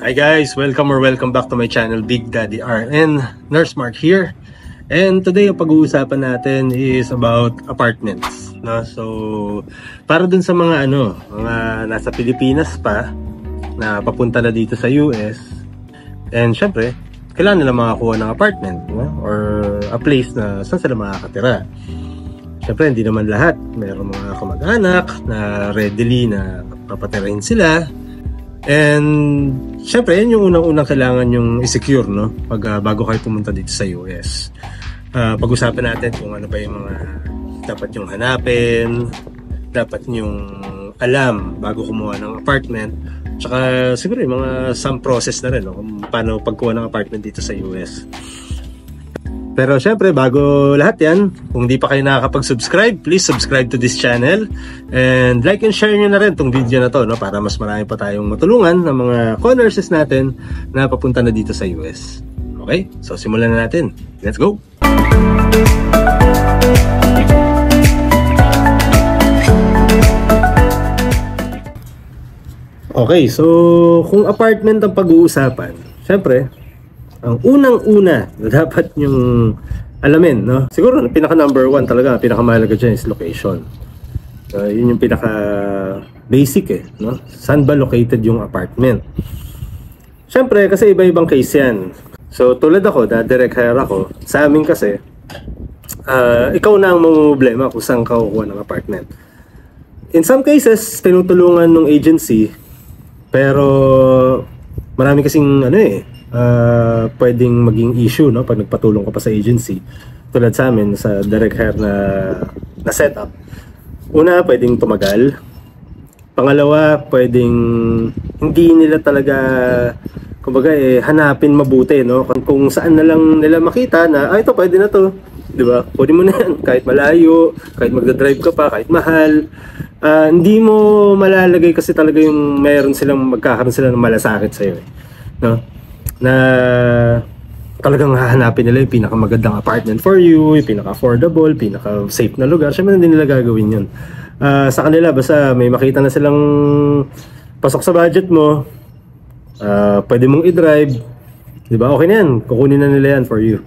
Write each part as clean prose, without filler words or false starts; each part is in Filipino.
Hi guys, welcome back to my channel, Big Daddy RN. Nurse Mark here. And today ang pag-uusapan natin is about apartments, no? So, para dun sa mga mga nasa Pilipinas pa na papunta na dito sa US. And syempre, kailangan nila makakuha ng apartment, no? Or a place na saan sila makakatira. Syempre, hindi naman lahat. Mayroong mga kamag-anak na readily na papatirahin sila. And syempre, yan yung unang-unang kailangan yung i-secure, no? Bago kayo pumunta dito sa US. Pag-usapan natin kung ano ba yung mga dapat yung hanapin, dapat yung alam bago kumuha ng apartment. Tsaka siguro yung mga some process na rin, no? Kung paano pagkuha ng apartment dito sa US. Pero syempre, bago lahat yan, kung di pa kayo nakakapag-subscribe, please subscribe to this channel. And like and share nyo na rin tong video na to, no? Para mas marami pa tayong matulungan ng mga co-nurses natin na papunta na dito sa US. Okay? So simulan na natin. Let's go! Okay, so kung apartment ang pag-uusapan, syempre, ang unang-una na dapat yung alamin, no? Siguro pinaka number one talaga, pinakamahalaga dyan is location. Yun yung pinaka basic no? Saan ba located yung apartment? Siyempre, kasi iba-ibang case yan. So tulad ako, direct hire ako. Sa amin kasi, ikaw na ang mamumblema kung saan ka kukuha ng apartment. In some cases, tinutulungan ng agency, pero marami kasing pwedeng maging issue, no, pag nagpatulong ka pa sa agency. Tulad sa amin sa direct hire na setup. Una, pwedeng tumagal. Pangalawa, pwedeng hindi nila talaga kumbaga hanapin mabuti, no, kung saan na lang nila makita na ito pwede na to, di ba? Pwede mo na yan kahit malayo, kahit magda-drive ka pa, kahit mahal. Hindi mo malalagay kasi talaga yung magkakaroon sila ng malasakit sa iyo, no? Na talagang hahanapin nila yung pinakamagandang apartment for you, yung pinaka-affordable, pinaka-safe na lugar. Siyempre hindi nila gagawin yun. Sa kanila, basta may makita na silang pasok sa budget mo, pwede mong i-drive, di ba? Okay na yan, kukunin na nila yan for you.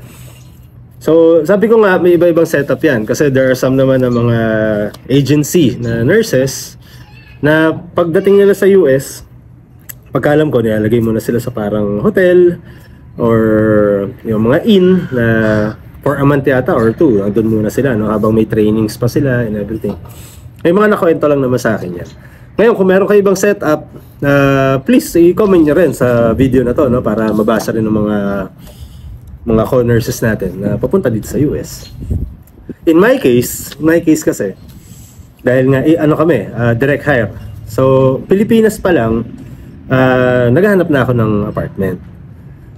So sabi ko nga, may iba-ibang setup yan kasi there are some naman na mga agency na nurses na pagdating nila sa US, pagkalam ko, nilalagay mo na sila sa parang hotel or yung mga inn na for a month yata or two. Doon muna sila, no? Habang may trainings pa sila and everything. May mga nakwento lang naman sa akin yan. Ngayon, kung meron kayo ibang setup, please i-comment nyo rin sa video na to, no? Para mabasa rin ng mga co-nurses natin na papunta dito sa US. In my case kasi, dahil nga, kami, direct hire. So, Pilipinas pa lang, naghahanap na ako ng apartment.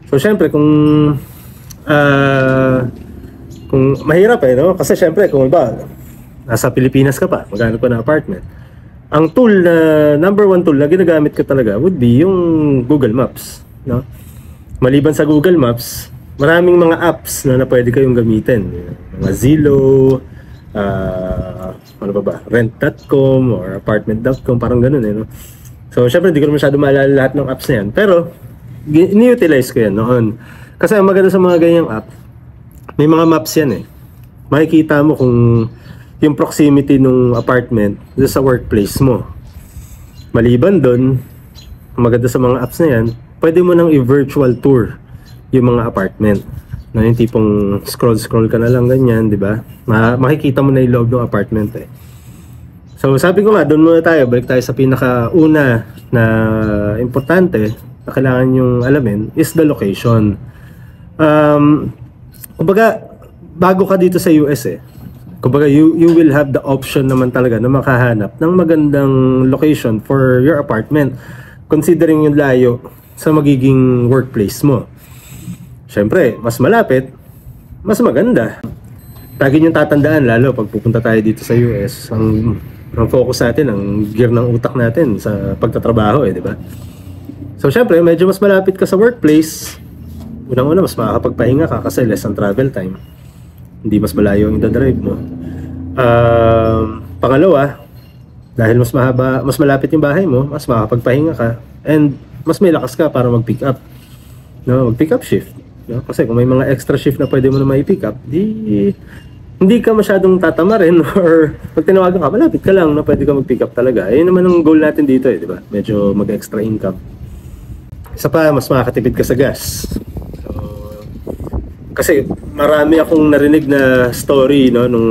So syempre kung mahirap no? Kasi syempre kung nasa Pilipinas ka pa, maghanap ka ng apartment. Ang tool na number one tool na ginagamit ko talaga would be yung Google Maps, no? Maliban sa Google Maps, maraming mga apps na pwede kayong gamitin. Mga Zillow, rent.com or apartment.com, parang ganun no? So, syempre, hindi ko na masyado maalala lahat ng apps na yan. Pero, ni-utilize ko yan noon. Kasi ang maganda sa mga ganyang app, may mga maps yan Makikita mo kung yung proximity ng apartment sa workplace mo. Maliban doon, maganda sa mga apps na yan, pwede mo nang i-virtual tour yung mga apartment. Na yung tipong scroll ka na lang ganyan, di ba? Makikita mo na yung loob ng apartment So sabi ko nga, doon muna tayo, balik tayo sa pinakauna na importante na kailangan yung alamin is the location. Kumbaga, bago ka dito sa US kumbaga you will have the option naman talaga na makahanap ng magandang location for your apartment considering yung layo sa magiging workplace mo. Siyempre, mas malapit, mas maganda. Lagi niyong tatandaan, lalo pag pupunta tayo dito sa US, ang focus natin, ang gear ng utak natin sa pagtatrabaho di ba? So syempre, medyo mas malapit ka sa workplace. Unang-una, mas makakapagpahinga ka kasi less ang travel time. Hindi mas malayo ang ida-drive mo. Pangalawa, dahil mas malapit yung bahay mo, mas makakapagpahinga ka. And mas may lakas ka para mag-pick up. No, mag-pick up shift. No? Kasi kung may mga extra shift na pwede mo na mai-pick up, hindi ka masyadong tatamarin or pag tinawagan ka, malapit ka lang na pwede ka mag-pick up talaga. Ayun naman ang goal natin dito di ba? Medyo mag-extra income. Isa pa, mas makakatipid ka sa gas. Kasi marami akong narinig na story no, nung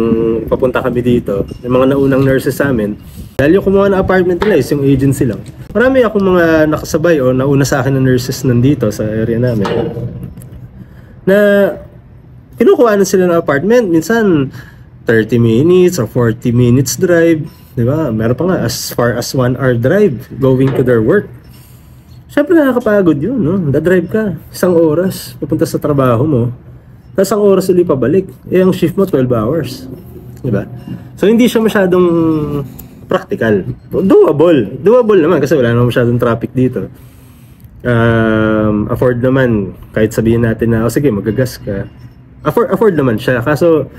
papunta kami dito, yung mga naunang nurses sa amin. Dahil yung kumuha ng apartment nila is yung agency lang. Marami akong mga nakasabay o nauna sa akin na nurses nandito sa area namin na kinukuha na sila ng apartment. Minsan 30 minutes or 40 minutes drive, di ba? Meron pa nga as far as 1 hour drive going to their work. Siyempre nakakapagod yun, no? Dadrive ka, 1 oras, pupunta sa trabaho mo. Tapos 1 oras ulit pabalik. Ang shift mo 12 hours. Diba? So hindi siya masyadong practical. Doable. Doable naman kasi wala naman masyadong traffic dito. Afford naman. Kahit sabihin natin na, sige, magagas ka. Afford naman siya. Kaso,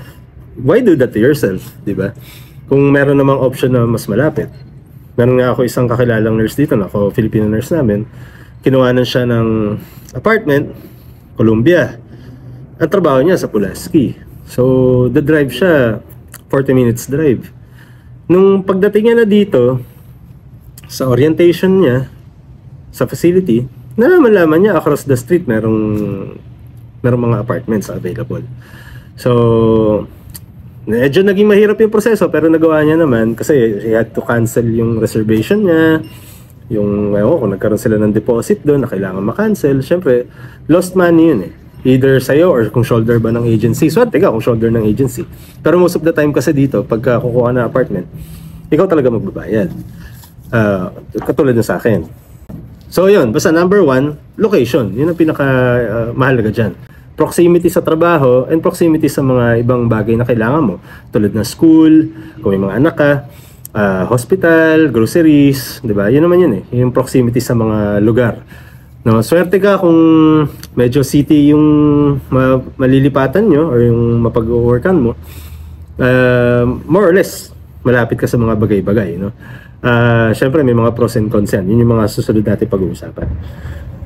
why do that to yourself? Diba? Kung meron namang option na mas malapit. Meron nga ako isang kakilalang nurse dito, ako Filipino nurse namin. Kinuhanan siya ng apartment, Columbia. Ang trabaho niya sa Pulaski. So, the drive siya, 40 minutes drive. Nung pagdating niya na dito, sa orientation niya, sa facility, nalaman niya across the street merong mga apartments available. So, medyo naging mahirap yung proseso pero nagawa niya naman kasi he had to cancel yung reservation niya. Yung, kung nagkaroon sila ng deposit doon na kailangan makancel, syempre, lost money yun Either sa'yo or kung shoulder ba ng agency. Swerte ka kung shoulder ng agency. Pero most of the time kasi dito, pagka kukuha na apartment, ikaw talaga magbabayad. Katulad na sa akin. So yun, basta number 1, location. Yun ang pinaka mahalaga dyan. Proximity sa trabaho and proximity sa mga ibang bagay na kailangan mo. Tulad ng school, kung may mga anak ka, hospital, groceries, di ba? Yun naman yun yung proximity sa mga lugar. No, swerte ka kung medyo city yung malilipatan nyo or yung mapag-workan mo. More or less, malapit ka sa mga bagay-bagay. No? Siyempre, may mga pros and cons yan. Yun yung mga susunod natin pag-uusapan.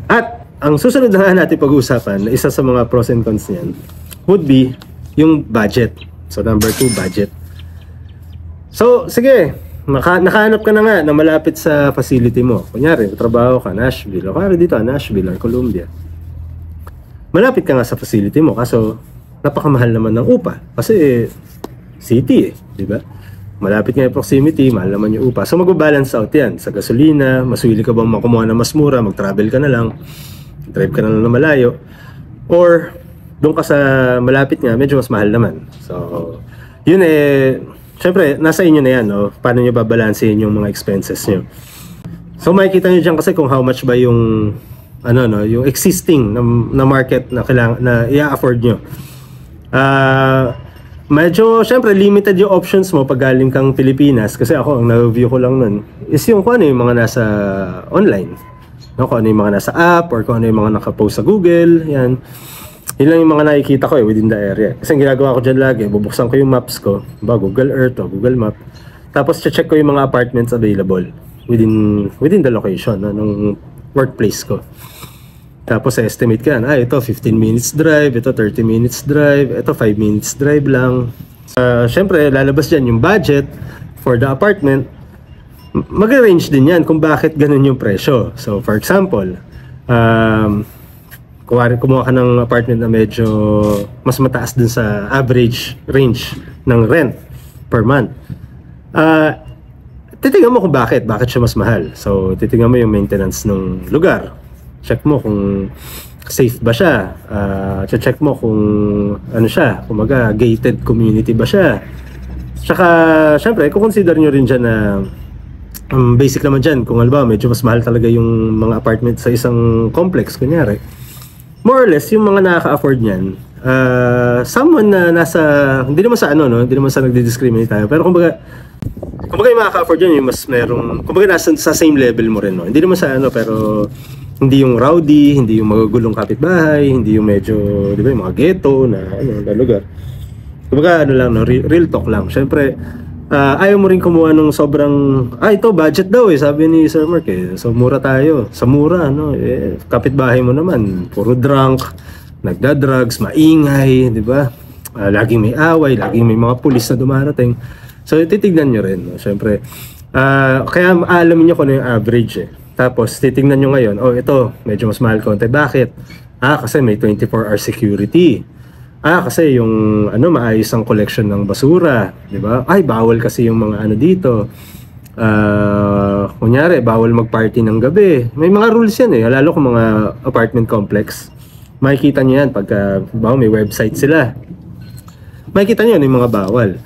At ang susunod na natin pag-uusapan, isa sa mga pros and cons niyan, would be yung budget. So, number 2, budget. So, sige. Nakahanap ka na nga na malapit sa facility mo. Kunyari, trabaho ka, Nashville. O kaya dito, Nashville or Columbia. Malapit ka nga sa facility mo. Kaso, napakamahal naman ng upa. Kasi, city di ba? Malapit nga yung proximity, mahal naman yung upa. So, mag-balance out yan. Sa gasolina, maswili ka bang makumuha na mas mura, mag-travel ka na lang, drive ka na lang na malayo. Or, doon ka sa malapit nga, medyo mas mahal naman. So, yun siyempre, nasa inyo na yan, no? Paano nyo babalansehin yung mga expenses nyo. So, makikita nyo dyan kasi kung how much ba yung, yung existing na market na kailangan, na i-afford nyo. Medyo, siyempre, limited yung options mo pag galing kang Pilipinas. Kasi ako, ang na-review ko lang nun, is yung kung ano yung mga nasa online. No? Kung ano yung mga nasa app, or kung ano yung mga nakapost sa Google, yan. Yun lang yung mga nakikita ko within the area. Kasi ang ginagawa ko dyan lagi, bubuksan ko yung maps ko, Google Earth o Google Map. Tapos check ko yung mga apartments available within the location ng workplace ko. Tapos estimate ka, ito 15 minutes drive, ito 30 minutes drive, ito 5 minutes drive lang. Siyempre, lalabas dyan yung budget for the apartment. Mag-range din yan kung bakit ganun yung presyo. So, for example, kumuha ka ng apartment na medyo mas mataas dun sa average range ng rent per month. Titingnan mo kung bakit siya mas mahal. So, titingnan mo yung maintenance ng lugar. Check mo kung safe ba siya. Check mo kung ano siya, kumaga gated community ba siya. Tsaka, syempre, kukonsider nyo rin dyan na basic naman dyan, kung halimbawa medyo mas mahal talaga yung mga apartment sa isang complex, kunyari. More or less, yung mga nakaka-afford niyan, someone na nasa, hindi naman sa hindi naman sa nagdi-discriminate tayo, pero kumbaga yung makaka-afford yan, yung mas merong, kumbaga nasa sa same level mo rin, no? Hindi naman sa pero hindi yung rowdy, hindi yung magagulong kapitbahay, hindi yung medyo, di ba, yung mga ghetto na lugar. Kumbaga lang, no? Real talk lang. Siyempre, ayaw mo rin kumuha ng sobrang, ito budget daw sabi ni Sir Mark so mura tayo, sa mura kapitbahay mo naman, puro drunk, nagda-drugs, maingay, di ba? Laging may away, laging may mga pulis na dumarating. So titignan nyo rin, no? Syempre. Kaya alamin nyo kung ano yung average Tapos titignan nyo ngayon, ito, medyo mas mahal konti. Bakit? Kasi may 24-hour security. Kasi yung maayos ang collection ng basura, di ba? Bawal kasi yung mga dito. Kunyari, bawal mag-party ng gabi. May mga rules yan lalo kung mga apartment complex. Makikita nyo yan pagka may website sila. Makikita nyo yung mga bawal.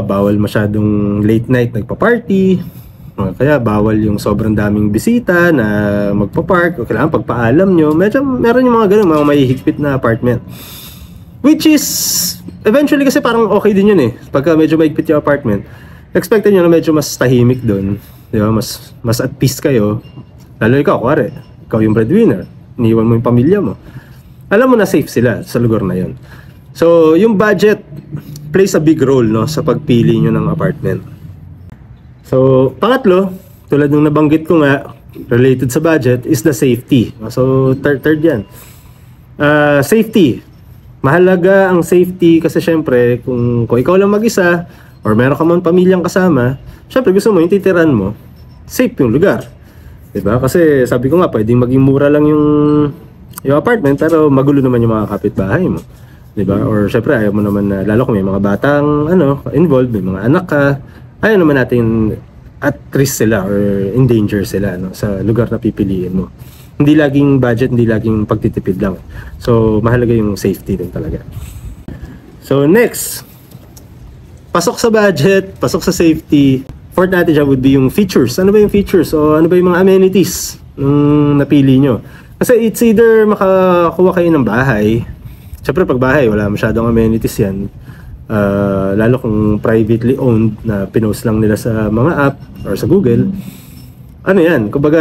Bawal masyadong late night nagpa-party. Kaya bawal yung sobrang daming bisita na magpa-park. O kailangan pagpaalam nyo. Meron yung mga ganun, mga mahihigpit na apartment. Which is, eventually kasi parang okay din yun Pagka medyo mahigpit yung apartment, expected nyo na medyo mas tahimik doon. Di ba? Mas at peace kayo. Lalo ikaw, kuwari, ikaw yung breadwinner. Iniwan mo yung pamilya mo. Alam mo na safe sila sa lugar na yun. So, yung budget plays a big role sa pagpili nyo ng apartment. So, pangatlo, tulad ng nabanggit ko nga, related sa budget, is the safety. So, third yan. Safety. Mahalaga ang safety kasi syempre, kung ikaw lang mag-isa, or meron ka man pamilyang kasama, syempre gusto mo, yung titiran mo, safe yung lugar. Diba? Kasi sabi ko nga, pwedeng maging mura lang yung apartment, pero magulo naman yung mga kapitbahay mo. Diba? Or syempre, ayaw mo naman na, lalo kung may mga batang involved, may mga anak ka, ayaw naman natin at risk sila or in danger sila sa lugar na pipiliin mo. Hindi laging budget, hindi laging pagtitipid lang. So, mahalaga yung safety din talaga. So, next, pasok sa budget, pasok sa safety. Fourth natin dyan would be yung features. Ano ba yung features? O ano ba yung mga amenities nung napili nyo? Kasi it's either makakuha kayo ng bahay. Siyempre pag bahay, wala masyadong amenities yan. Lalo kung privately owned na pinost lang nila sa mga app or sa Google. Ano yan? Kumbaga,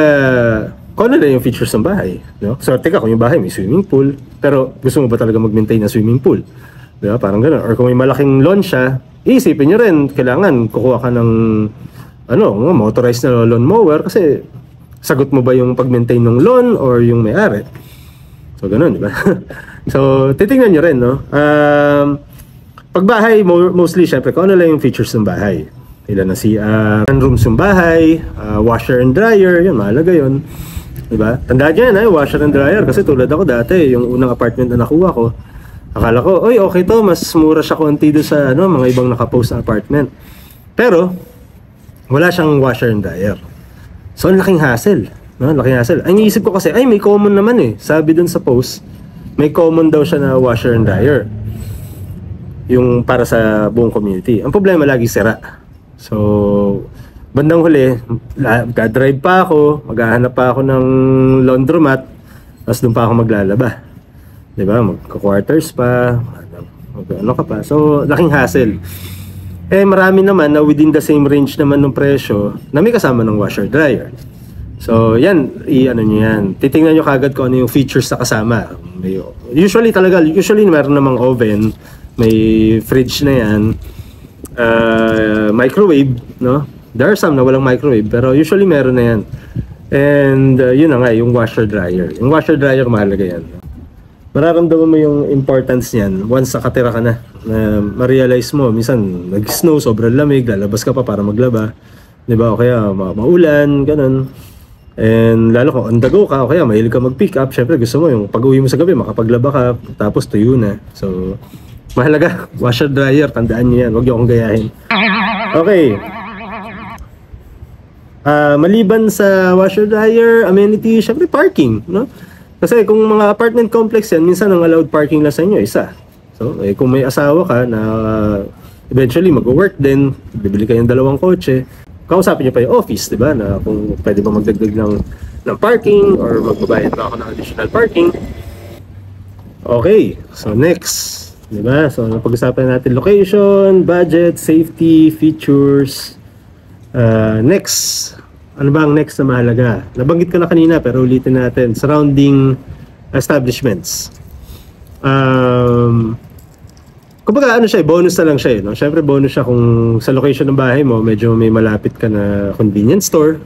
kung ano lang yung features ng bahay. No? Swerte ka kung yung bahay may swimming pool. Pero gusto mo ba talaga mag-maintain ng swimming pool? Diba? Parang gano'n. Or kung may malaking lawn siya, iisipin nyo rin, kailangan kukuha ka ng motorized na lawn mower kasi sagot mo ba yung pag-maintain ng lawn or yung may-ari? So, ganun, di ba? So, titingnan nyo rin, no? Pag bahay, mostly, syempre, kung ano lang yung features ng bahay. Ilan na CR, rooms yung bahay, washer and dryer, yun, mahalaga yun. Di ba? Tandaan nyo yan, washer and dryer. Kasi tulad ako dati, yung unang apartment na nakuha ko, akala ko, okay to, mas mura siya konti doon sa mga ibang nakapost na apartment. Pero, wala siyang washer and dryer. So, ang laking hassle. No? Laking hassle. Ang iisip ko kasi, may common naman Sabi dun sa post, may common daw siya na washer and dryer. Yung para sa buong community. Ang problema, lagi sira. So, bandang huli, drive pa ako, maghahanap pa ako ng laundromat, tapos doon pa ako maglalaba. Diba? Magka-quarters pa, ano ka pa. So, laking hassle. Marami naman na within the same range naman ng presyo na may kasama ng washer dryer. So, yan, ano nyo yan. Titingnan nyo kagad kung ano yung features sa kasama. Usually meron namang oven, may fridge na yan, microwave, no? There are some na walang microwave, pero usually meron na yan. And yun na nga, yung washer dryer. Yung washer dryer, mahalaga yan. Mararamdaman mo yung importance niyan once nakatira ka na ma-realize mo, minsan nag-snow, sobrang lamig, lalabas ka pa para maglaba, di ba? O kaya maulan, ganun. And lalo kung on the go ka, o kaya mahilig ka mag-pick up, syempre gusto mo yung pag-uwi mo sa gabi, makapaglaba ka, tapos tuyo na. So, mahalaga, washer dryer, tandaan niyo yan, huwag niyo akong gayahin. Okay. Maliban sa washer dryer, amenity, syempre parking, no? Kasi kung mga apartment complex yan, minsan ang allowed parking lang sa inyo, isa. So, kung may asawa ka na eventually mag-work din, bibili kayong dalawang kotse, kausapin nyo pa yung office, di ba? Na kung pwede ba magdagdag ng parking or magbabayad ba ako ng additional parking. Okay, so next, di ba? So, napag-usapan natin location, budget, safety, features. Next, ano ba ang next na mahalaga? Nabanggit ko na kanina pero ulitin natin. Surrounding establishments. kumbaga ano siya, bonus na lang siya, no? Syempre bonus siya kung sa location ng bahay mo, medyo may malapit ka na convenience store,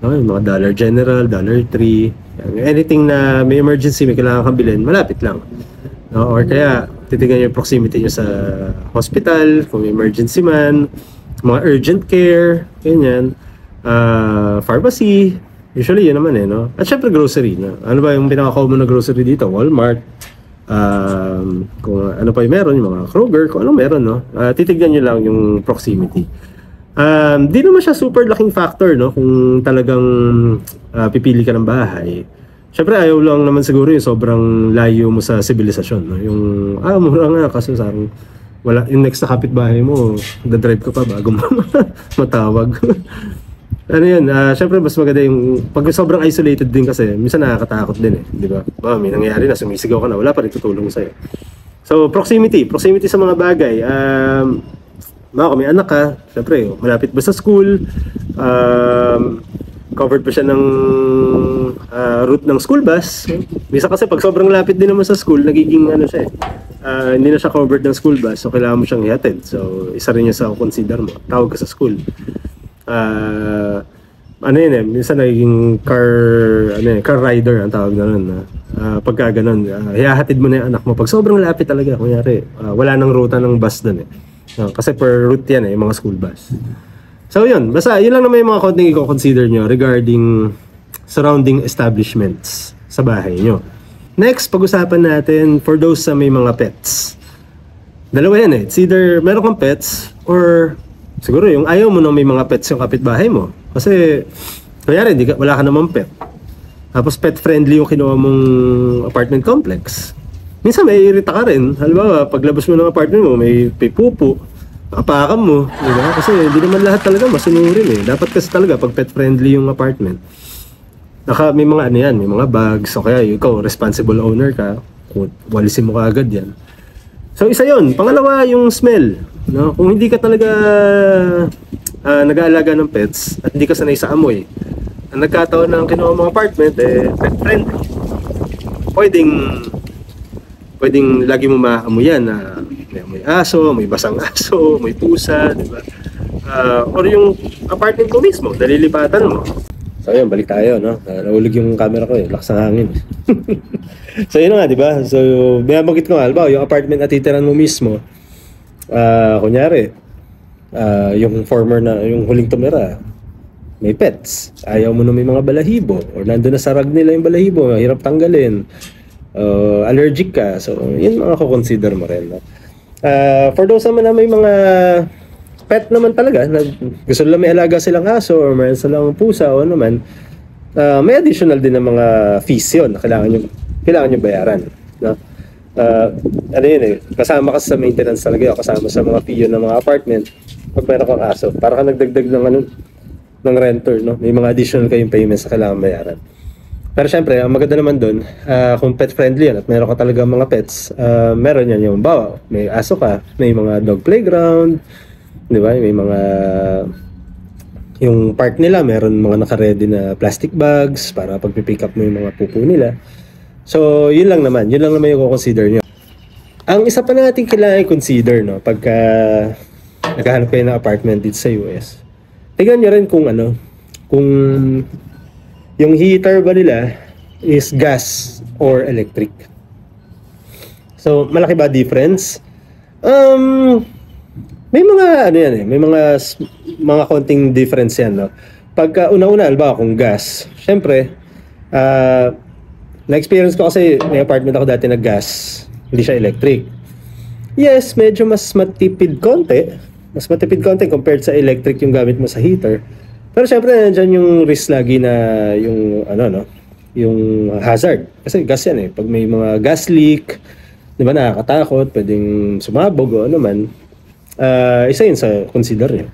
no? Yung mga Dollar General, Dollar Tree, anything na may emergency, may kailangan kang bilhin, malapit lang. No? Or kaya, titignan yung proximity nyo sa hospital, kung may emergency man, mga urgent care, ganyan, pharmacy, usually yun naman no? At syempre grocery, no? Ano ba yung pinaka-common na grocery dito? Walmart, kung ano pa yung meron, yung mga Kroger, kung anong meron, no? Titignan nyo lang yung proximity. Di naman siya super laking factor, no? Kung talagang pipili ka ng bahay. Syempre ayaw lang naman siguro yung sobrang layo mo sa sibilisasyon, no? Yung, mura nga, kaso sarang wala, yung next na kapitbahay mo, dadrive ka pa bago mo matawag. Ano yun, syempre mas maganda yung pag sobrang isolated din kasi minsan nakakatakot din di ba? May nangyayari na sumisigaw ka na, wala pa rin tutulong sa'yo. So proximity sa mga bagay. Kung may anak ka, syempre malapit ba sa school, covered pa siya ng route ng school bus. Minsan kasi pag sobrang lapit din naman sa school, nagiging ano siya hindi na siya covered ng school bus, so kailangan mo siyang ihatid. So isa rin yun sa consider mo, tawag ka sa school. Ano yun minsan naging car rider ang tawag na nun. Pagka ganun, hihahatid mo na yung anak mo pag sobrang lapit talaga, kunyari wala nang ruta ng bus dun kasi per route yan yung mga school bus. So yun, basta yun lang naman yung mga konting i-consider nyo regarding surrounding establishments sa bahay nyo. Next, pag-usapan natin for those sa may mga pets. Dalawa yan it's either meron kang pets or siguro yung ayaw mo nang may mga pets yung kapitbahay mo. Kasi, kanyari, wala ka namang pet. Tapos pet-friendly yung kinuha mong apartment complex. Minsan may irita ka rin. Halimbawa, paglabas mo ng apartment mo, may pupo, apakan mo. Diba? Kasi hindi naman lahat talaga masunurin Dapat kasi talaga pag pet-friendly yung apartment. May mga ano yan, may mga bags. O kaya ikaw, responsible owner ka, walisin mo ka agad yan. So isa yon. Pangalawa yung smell. No? Kung hindi ka talaga nag-aalaga ng pets at hindi ka sanay sa amoy, ang nagkataon ng kinuha mong apartment pet friendly, pwedeng lagi mo maamoy yan na may amoy aso, may basang aso, may pusa, diba? Or yung apartment mo mismo, nalilipatan mo. So yun, balik tayo, no? Nahulog yung camera ko lakas ng hangin. So yun nga, diba? So binabagit ko nga, halimbawa, yung apartment na titiran mo mismo, kunyari, yung former na, yung huling tumira, may pets. Ayaw mo na may mga balahibo, or nandun na sa rag nila yung balahibo, hirap tanggalin, allergic ka. So yun mga kukonsider mo rin, no? For those naman na may mga pet naman talaga, na gusto nila may alaga silang aso or mayroon silang pusa o ano man, may additional din ng mga fees yun na kailangan nyo bayaran, no? Ano yun kasama ka sa maintenance talaga, kasama sa mga fee ng mga apartment pag meron kang aso, para ka nagdagdag ng renter, no? May mga additional kayong payments na kailangan bayaran. Pero syempre, ang maganda naman dun, kung pet friendly yan at meron ka talaga mga pets, meron yan yung bawa, may aso ka, may mga dog playground, di ba? May mga yung park nila, meron mga naka-ready na plastic bags para pag-pick up mo yung mga pupo nila. So, yun lang naman yung i-consider nyo. Ang isa pa natin kailangan i-consider, no, pagka naghahanap kayo ng apartment dito sa US, tignan nyo rin kung kung yung heater ba nila is gas or electric. So, malaki ba difference? May mga may mga konting difference yan, no. Pagka una-una, halimbawa kung gas, syempre, na-experience ko kasi may apartment ako dati na gas, hindi siya electric. Yes, medyo mas matipid konti. Mas matipid konti compared sa electric yung gamit mo sa heater. Pero syempre, nandiyan yung risk lagi na yung yung hazard. Kasi gas yan Pag may mga gas leak, di ba, nakakatakot, pwedeng sumabog o ano man. Isa yun sa consider nyo.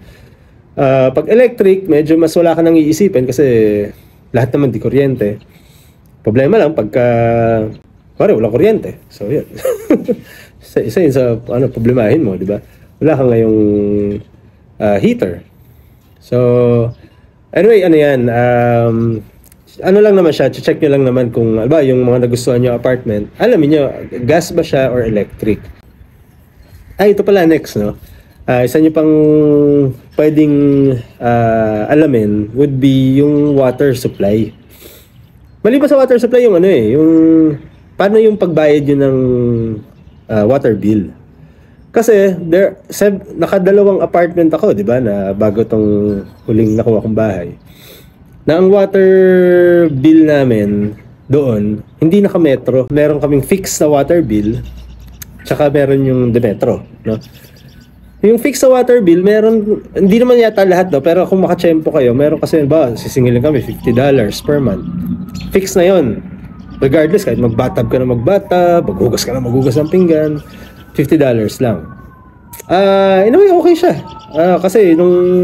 Pag electric, medyo mas wala ka nang iisipin kasi lahat naman di kuryente. Problema lang pagka wala kuryente. So yun. Isa yun sa problemahin mo, di ba? Wala ka ngayong heater. So anyway, yan, lang naman siya, check nyo lang naman kung yung mga nagustuhan nyo apartment, alamin nyo gas ba siya or electric. Ito pala next, no? Isa nyo pang pwedeng alamin would be yung water supply. Maliban sa water supply, yung yung paano yung pagbayad yun ng water bill. Kasi nakadalawang apartment ako, di ba, na bago tong huling nakuha kong bahay. Na ang water bill namin doon, hindi naka-metro. Meron kaming fixed na water bill, tsaka meron yung Demetro, no? Yung fixed na water bill, meron, hindi naman yata lahat, no? Pero kung makachempo kayo, meron kasi, ba, sisingilin kami $50 per month. Fixed na yon. Regardless, kahit magbatab ka na magbatab, maghugas ka na maghugas ng pinggan, $50 lang. In a way, okay siya. Kasi nung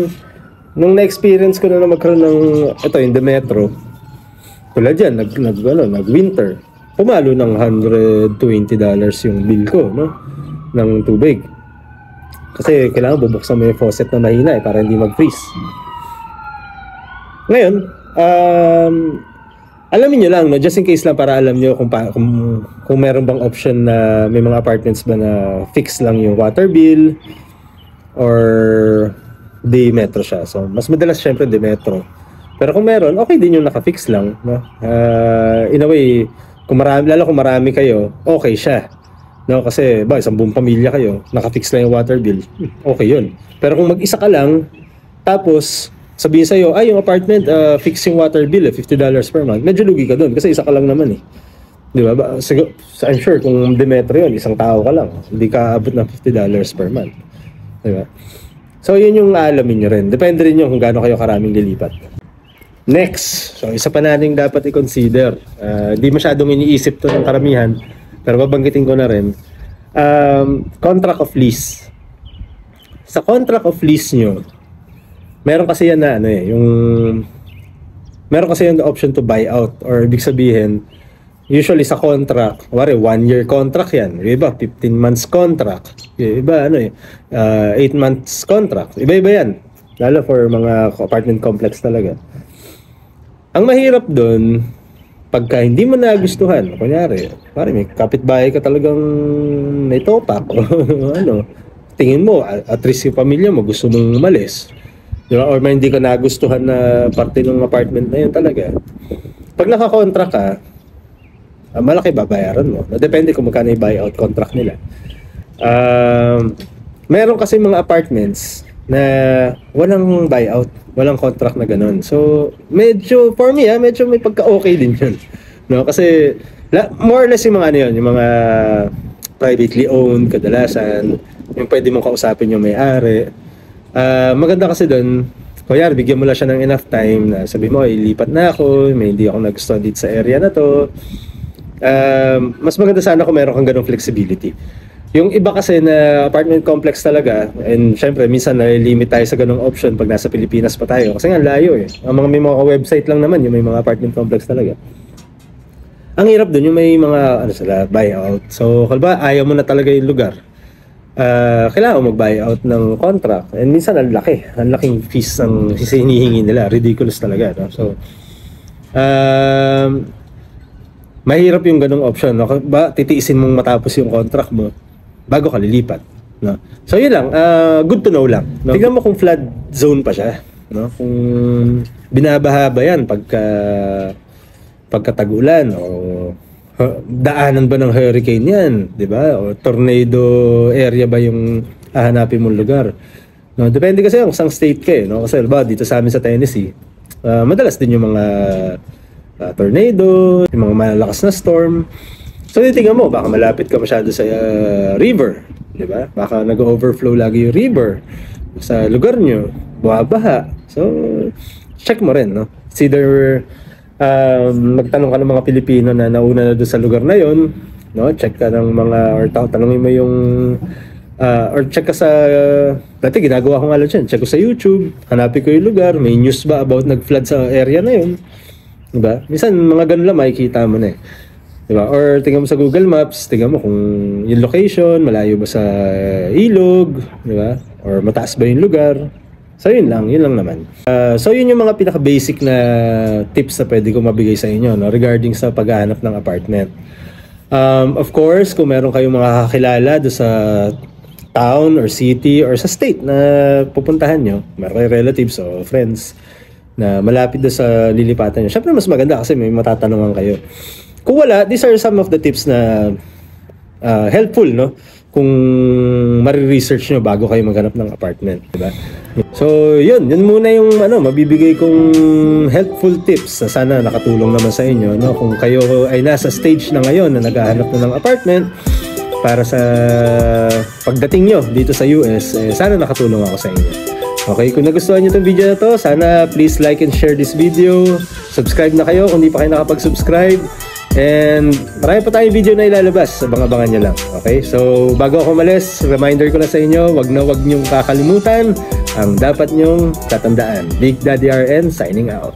na-experience ko na magkaroon ng yung Demetro, tulad yan, nag-winter, pumalo ng $120 yung bill ko, no? Ng tubig. Kasi kailangan bubuksan mo yung faucet na mahina para hindi mag-freeze. Ngayon, alamin nyo lang, no? Just in case lang para alam nyo kung meron bang option na may mga apartments ba na fix lang yung water bill or Demetro siya. So, mas madalas syempre Demetro. Pero kung meron, okay din yung naka-fix lang, no? In a way, lalo kung marami kayo, okay siya. No, kasi isang buong pamilya kayo, naka-fix lang yung water bill, okay yun. Pero kung mag-isa ka lang, tapos sabihin sa'yo, yung apartment, fix yung water bill, $50 per month, medyo lugi ka doon kasi isa ka lang naman eh. Di ba? I'm sure kung Demetro yun, isang tao ka lang, hindi ka abot ng $50 per month. Di ba? So yun yung alamin nyo rin. Depende rin yun kung gaano kayo karaming lilipat. Next, so isa pa nating dapat i-consider. Di masyadong iniisip to ng karamihan, pero babanggitin ko na rin. Contract of lease. Sa contract of lease nyo, meron kasi yan na meron kasi yan the option to buy out, or ibig sabihin, usually sa contract, 1-year contract yan. Iba 15 months contract. Iba 8 months contract. Iba-iba yan. Lalo for mga apartment complex talaga. Ang mahirap doon, pagka hindi mo nagustuhan, kunyari, may kapitbahay ka talagang naitopak o tingin mo, at least yung pamilya mo gusto mong umalis. Diba? Or may hindi ka nagustuhan na parte ng apartment na yun talaga. Pag nakakontract ka, malaki babayaran mo. Depende kung magkano yung buyout contract nila. Meron kasi mga apartments na walang buyout, walang contract na ganun. So, medyo, for me, medyo may pagka-okay din yun. No? Kasi, more or less yung mga yung mga privately owned, kadalasan, yung pwede mong kausapin yung may-ari. Maganda kasi doon, kunyari, bigyan mo lang siya ng enough time na sabi mo, ilipat na ako, may hindi ako nagustuhan dito sa area na to. Mas maganda sana kung meron kang ganong flexibility. Yung iba kasi na apartment complex talaga, and syempre minsan na-limit tayo sa ganong option pag nasa Pilipinas pa tayo kasi nga layo eh. Ang may mga website lang naman yung may mga apartment complex talaga. Ang hirap dun yung may mga buyout. So kalba ayaw mo na talaga yung lugar, kailangan mag-buyout ng contract, and minsan ang laking fees ang hinihingi nila, ridiculous talaga, no? So mahirap yung ganong option, no? Titiisin mong matapos yung contract mo bago ka lilipat, no? So yun lang, good to know lang, no? Tignan mo kung flood zone pa siya, no? Kung binabaha ba yan pagkatag-ulan, o daanan ba ng hurricane yan, di ba? O tornado area ba yung hahanapin mong lugar, no? Depende kasi kung saan state ka, no? Kasi dito sa amin sa Tennessee, madalas din yung mga tornado, yung mga malalakas na storm. So titingnan mo, baka malapit ka masyado sa river, di ba? Baka nag-overflow lagi yung river sa lugar nyo, bumabaha. So check mo rin, no? It's either magtanong ka ng mga Pilipino na nauna na doon sa lugar na yon, no? Check ka ng mga, or tanongin mo yung or check ka sa, dati ginagawa ko nga lang dyan, check ko sa YouTube, hanapin ko yung lugar, may news ba about nag-flood sa area na yun, diba? Minsan mga ganun lang makikita mo na eh, diba? Or tingnan mo sa Google Maps, tingnan mo kung yung location, malayo ba sa ilog, diba? Or mataas ba yung lugar. So yun lang naman. So yun yung mga pinaka-basic na tips na pwede ko mabigay sa inyo, no? Regarding sa paghahanap ng apartment. Of course, kung meron kayong mga kakilala do sa town or city or sa state na pupuntahan nyo, meron kayo relatives o friends na malapit doon sa lilipatan nyo. Syempre mas maganda kasi may matatanungan kayo. Kung wala, these are some of the tips na helpful, no? Kung mariresearch nyo bago kayo maghanap ng apartment, diba? So, yun muna yung mabibigay kong helpful tips na sana nakatulong naman sa inyo, no? Kung kayo ay nasa stage na ngayon na naghahanap na ng apartment para sa pagdating nyo dito sa US, sana nakatulong ako sa inyo. Okay, kung nagustuhan nyo itong video na to, sana please like and share this video. Subscribe na kayo kung di pa kayo nakapag-subscribe. And marami pa tayong video na ilalabas, abangan nyo lang. Okay, so bago ako umalis, reminder ko na sa inyo, wag nyong kakalimutan ang dapat nyong tatandaan. Big Daddy RN signing out.